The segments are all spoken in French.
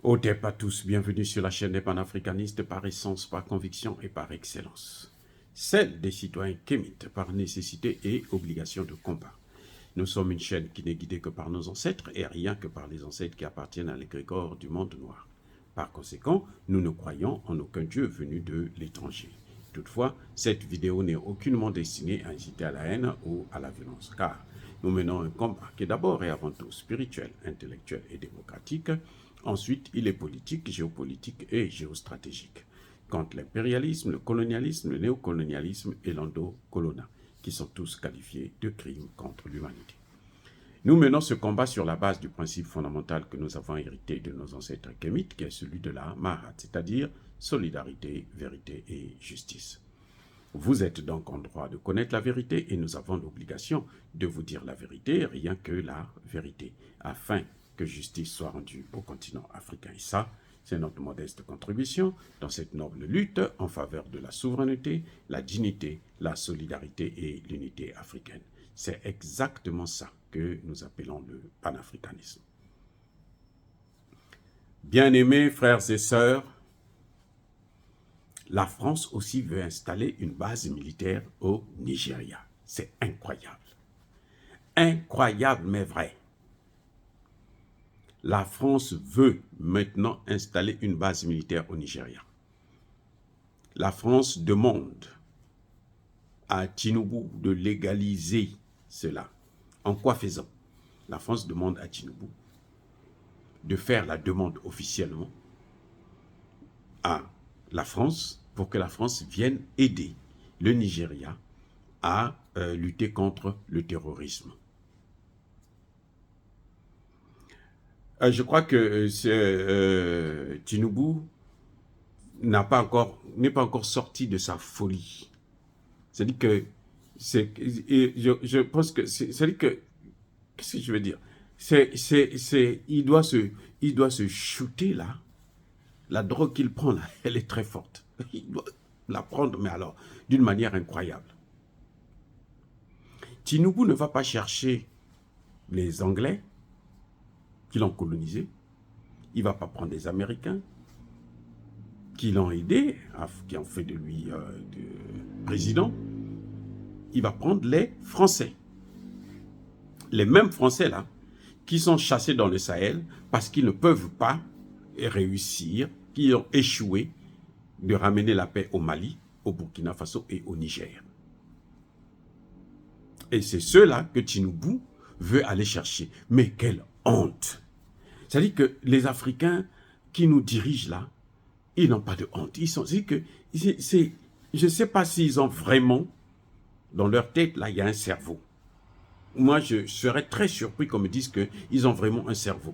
Au départ à tous, bienvenue sur la chaîne des panafricanistes par essence, par conviction et par excellence. Celle des citoyens kémites par nécessité et obligation de combat. Nous sommes une chaîne qui n'est guidée que par nos ancêtres et rien que par les ancêtres qui appartiennent à l'égrégore du monde noir. Par conséquent, nous ne croyons en aucun Dieu venu de l'étranger. Toutefois, cette vidéo n'est aucunement destinée à inciter à la haine ou à la violence, car nous menons un combat qui est d'abord et avant tout spirituel, intellectuel et démocratique. Ensuite, il est politique, géopolitique et géostratégique, contre l'impérialisme, le colonialisme, le néocolonialisme et l'endocolonat, qui sont tous qualifiés de crimes contre l'humanité. Nous menons ce combat sur la base du principe fondamental que nous avons hérité de nos ancêtres kémites, qui est celui de la Mahat, c'est-à-dire solidarité, vérité et justice. Vous êtes donc en droit de connaître la vérité et nous avons l'obligation de vous dire la vérité, rien que la vérité, afin que justice soit rendue au continent africain. Et ça, c'est notre modeste contribution dans cette noble lutte en faveur de la souveraineté, la dignité, la solidarité et l'unité africaine. C'est exactement ça que nous appelons le panafricanisme. Bien-aimés frères et sœurs, la France aussi veut installer une base militaire au Nigeria. C'est incroyable. Incroyable mais vrai. La France veut maintenant installer une base militaire au Nigeria. La France demande à Tinubu de légaliser cela. En quoi faisant? La France demande à Tinubu de faire la demande officiellement à la France pour que la France vienne aider le Nigeria à lutter contre le terrorisme. Je crois que Tinubu n'est pas encore sorti de sa folie. C'est-à-dire que, je pense que, c'est-à-dire que, qu'est-ce que je veux dire? Il doit se shooter là. La drogue qu'il prend là, elle est très forte. Il doit la prendre, mais alors, d'une manière incroyable. Tinubu ne va pas chercher les Anglais qui l'ont colonisé. Il ne va pas prendre des Américains qui l'ont aidé, qui ont fait de lui président. Il va prendre les Français. Les mêmes Français là, qui sont chassés dans le Sahel parce qu'ils ne peuvent pas réussir, qui ont échoué de ramener la paix au Mali, au Burkina Faso et au Niger. Et c'est ceux-là que Tinubu veut aller chercher. Mais quelle honte! C'est-à-dire que les Africains qui nous dirigent là, ils n'ont pas de honte. Je ne sais pas s'ils ont vraiment, dans leur tête, là, il y a un cerveau. Moi, je serais très surpris qu'on me dise qu'ils ont vraiment un cerveau.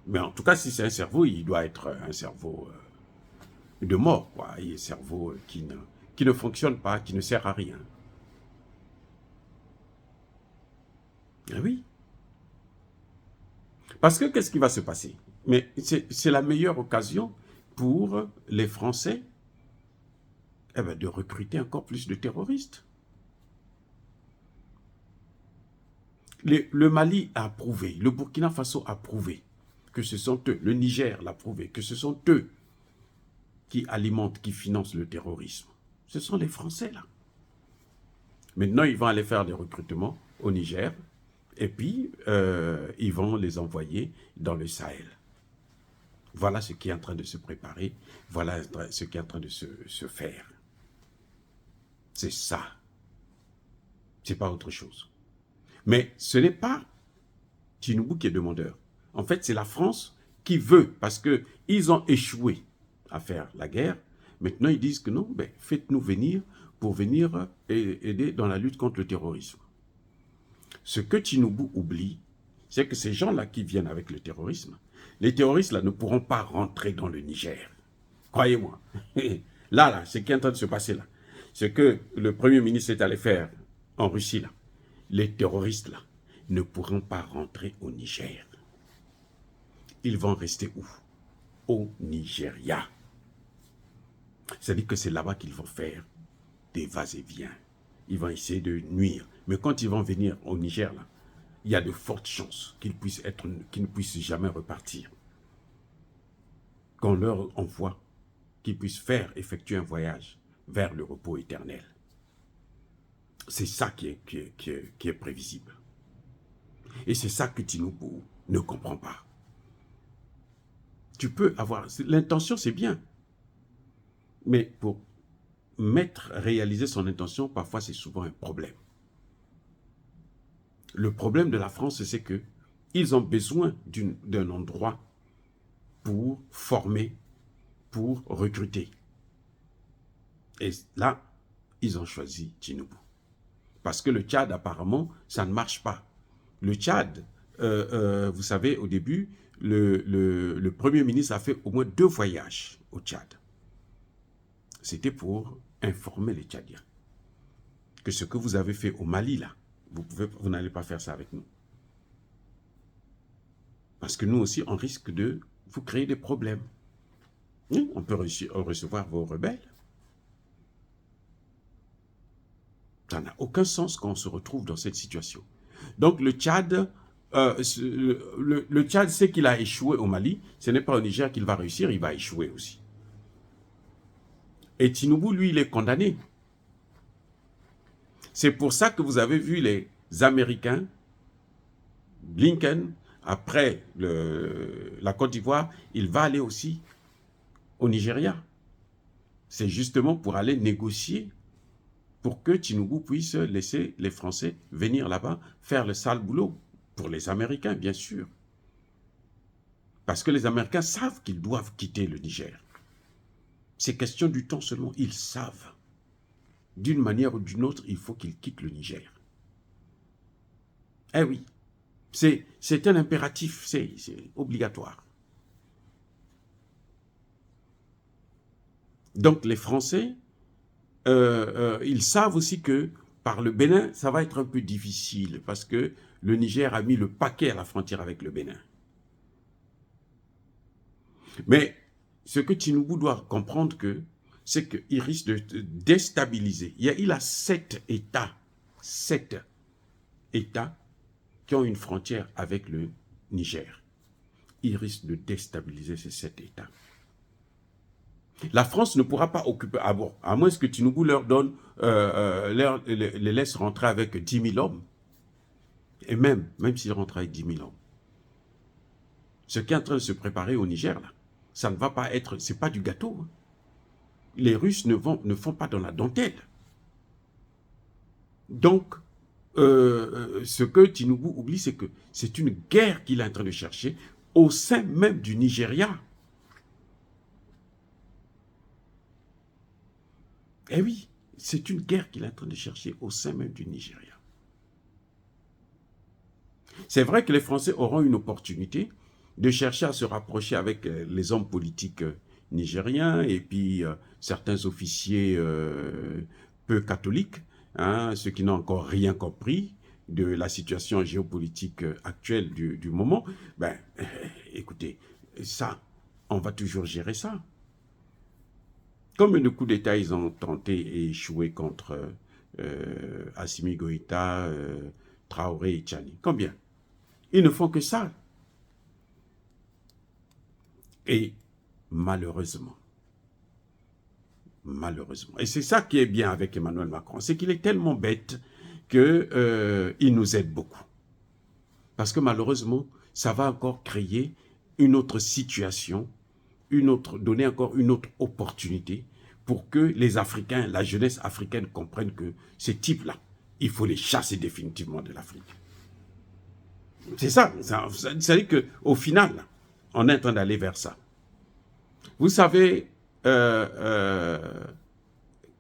Mais en tout cas, si c'est un cerveau, il doit être un cerveau de mort, quoi. Il est un cerveau qui ne fonctionne pas, qui ne sert à rien. Ah oui. Parce que qu'est-ce qui va se passer? Mais c'est la meilleure occasion pour les Français de recruter encore plus de terroristes. Le Mali a prouvé, le Burkina Faso a prouvé que ce sont eux, le Niger l'a prouvé, que ce sont eux qui alimentent, qui financent le terrorisme. Ce sont les Français là. Maintenant, ils vont aller faire des recrutements au Niger et puis ils vont les envoyer dans le Sahel. Voilà ce qui est en train de se préparer, voilà ce qui est en train de se faire. C'est ça. C'est pas autre chose. Mais ce n'est pas Tinubu qui est demandeur. En fait, c'est la France qui veut, parce qu'ils ont échoué à faire la guerre. Maintenant, ils disent que non, ben, faites-nous venir pour venir aider dans la lutte contre le terrorisme. Ce que Tinubu oublie, c'est que ces gens-là qui viennent avec le terrorisme, les terroristes là ne pourront pas rentrer dans le Niger. Croyez-moi. Là, ce qui est en train de se passer là, ce que le Premier ministre est allé faire en Russie là, les terroristes là ne pourront pas rentrer au Niger. Ils vont rester où? Au Nigeria. C'est-à-dire que c'est là-bas qu'ils vont faire des vas-et-vient. Ils vont essayer de nuire. Mais quand ils vont venir au Niger, là, il y a de fortes chances qu'ils ne puissent jamais repartir. qu'on leur envoie, qu'ils puissent effectuer un voyage vers le repos éternel. C'est ça qui est prévisible. Et c'est ça que Tinubu ne comprend pas. Tu peux avoir... L'intention, c'est bien. Mais pour réaliser son intention, parfois, c'est souvent un problème. Le problème de la France, c'est que ils ont besoin d'un endroit pour former, pour recruter. Et là, ils ont choisi Tinubu. Parce que le Tchad, apparemment, ça ne marche pas. Le Tchad, vous savez, au début, le Premier ministre a fait au moins 2 voyages au Tchad. C'était pour informer les Tchadiens que ce que vous avez fait au Mali, là, vous n'allez pas faire ça avec nous. Parce que nous aussi, on risque de vous créer des problèmes. On peut recevoir vos rebelles. Ça n'a aucun sens quand on se retrouve dans cette situation. Donc le Tchad, le Tchad sait qu'il a échoué au Mali. Ce n'est pas au Niger qu'il va réussir, il va échouer aussi. Et Tinubu, lui, il est condamné. C'est pour ça que vous avez vu les Américains, Blinken, après la Côte d'Ivoire, il va aller aussi au Nigeria. C'est justement pour aller négocier pour que Tinubu puisse laisser les Français venir là-bas faire le sale boulot. Pour les Américains, bien sûr. Parce que les Américains savent qu'ils doivent quitter le Niger. C'est question du temps seulement, ils savent. D'une manière ou d'une autre, il faut qu'ils quittent le Niger. Eh oui, c'est un impératif, c'est obligatoire. Donc les Français, ils savent aussi que par le Bénin, ça va être un peu difficile parce que le Niger a mis le paquet à la frontière avec le Bénin. Mais ce que Tinubu doit comprendre, c'est qu'il risque de déstabiliser. Il a 7 États qui ont une frontière avec le Niger. Il risque de déstabiliser ces 7 États. La France ne pourra pas occuper, à moins que Tinubu leur donne, les laisse rentrer avec 10 000 hommes. Et même s'ils rentrent avec 10 000 hommes. Ce qui est en train de se préparer au Niger, là, ça ne va pas être, c'est pas du gâteau. Hein. Les Russes ne font pas dans la dentelle. Donc, ce que Tinubu oublie, c'est que c'est une guerre qu'il est en train de chercher au sein même du Nigeria. Eh oui, c'est une guerre qu'il est en train de chercher au sein même du Nigeria. C'est vrai que les Français auront une opportunité de chercher à se rapprocher avec les hommes politiques nigériens et puis certains officiers peu catholiques, hein, ceux qui n'ont encore rien compris de la situation géopolitique actuelle du moment. Ben, écoutez, ça, on va toujours gérer ça. Combien de coups d'État ils ont tenté et échoué contre Assimi Goïta, Traoré et Tchani? Combien? Ils ne font que ça. Et malheureusement, et c'est ça qui est bien avec Emmanuel Macron, c'est qu'il est tellement bête qu'il nous aide beaucoup. Parce que malheureusement, ça va encore créer une autre situation, donner encore une autre opportunité pour que les Africains, la jeunesse africaine comprenne que ces types-là, il faut les chasser définitivement de l'Afrique. C'est ça. C'est-à-dire qu'au final, on est en train d'aller vers ça. Vous savez,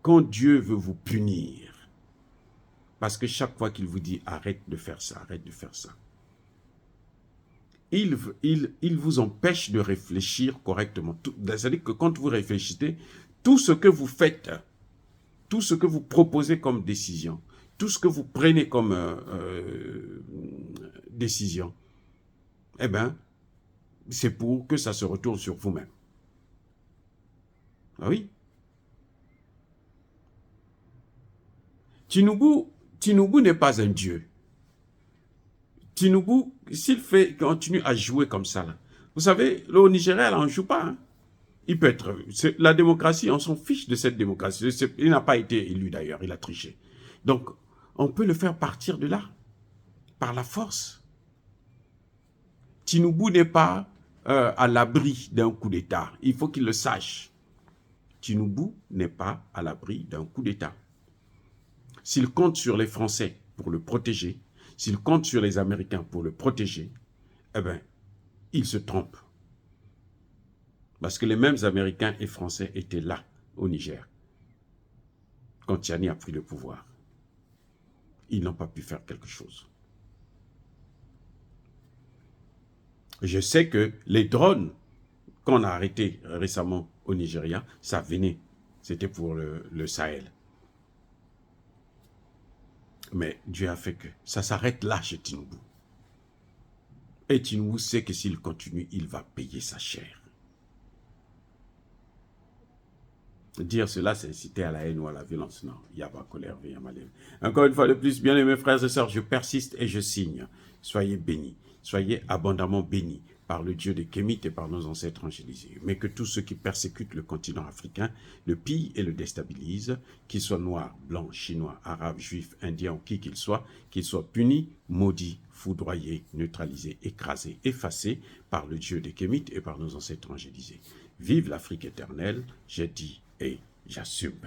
quand Dieu veut vous punir, parce que chaque fois qu'il vous dit arrête de faire ça, arrête de faire ça, il vous empêche de réfléchir correctement. C'est-à-dire que quand vous réfléchissez, tout ce que vous faites, tout ce que vous proposez comme décision, tout ce que vous prenez comme décision, eh bien, c'est pour que ça se retourne sur vous-même. Ah oui. Tinubu n'est pas un dieu. Tinubu, s'il continue à jouer comme ça, là, vous savez, au Nigeria, là, on ne joue pas. Hein. Il peut être... La démocratie, on s'en fiche de cette démocratie. Il n'a pas été élu d'ailleurs, il a triché. Donc, on peut le faire partir de là, par la force. Tinubu n'est pas à l'abri d'un coup d'État. Il faut qu'il le sache. Tinubu n'est pas à l'abri d'un coup d'État. S'il compte sur les Français pour le protéger, s'il compte sur les Américains pour le protéger, eh bien, il se trompe. Parce que les mêmes Américains et Français étaient là, au Niger, quand Tiani a pris le pouvoir. Ils n'ont pas pu faire quelque chose. Je sais que les drones qu'on a arrêtés récemment au Nigeria, ça venait. C'était pour le Sahel. Mais Dieu a fait que ça s'arrête là chez Tinubu. Et Tinubu sait que s'il continue, il va payer sa chair. Dire cela, c'est inciter à la haine ou à la violence. Non, il n'y a pas colère, il y a malheur. Encore une fois de plus, bien aimés frères et sœurs, je persiste et je signe. Soyez bénis, soyez abondamment bénis par le Dieu de Kémit et par nos ancêtres angélisés. Mais que tous ceux qui persécutent le continent africain le pillent et le déstabilisent, qu'ils soient noirs, blancs, chinois, arabes, juifs, indiens ou qui qu'ils soient punis, maudits, foudroyés, neutralisés, écrasés, effacés par le Dieu de Kémit et par nos ancêtres angélisés. Vive l'Afrique éternelle, j'ai dit et j'assume.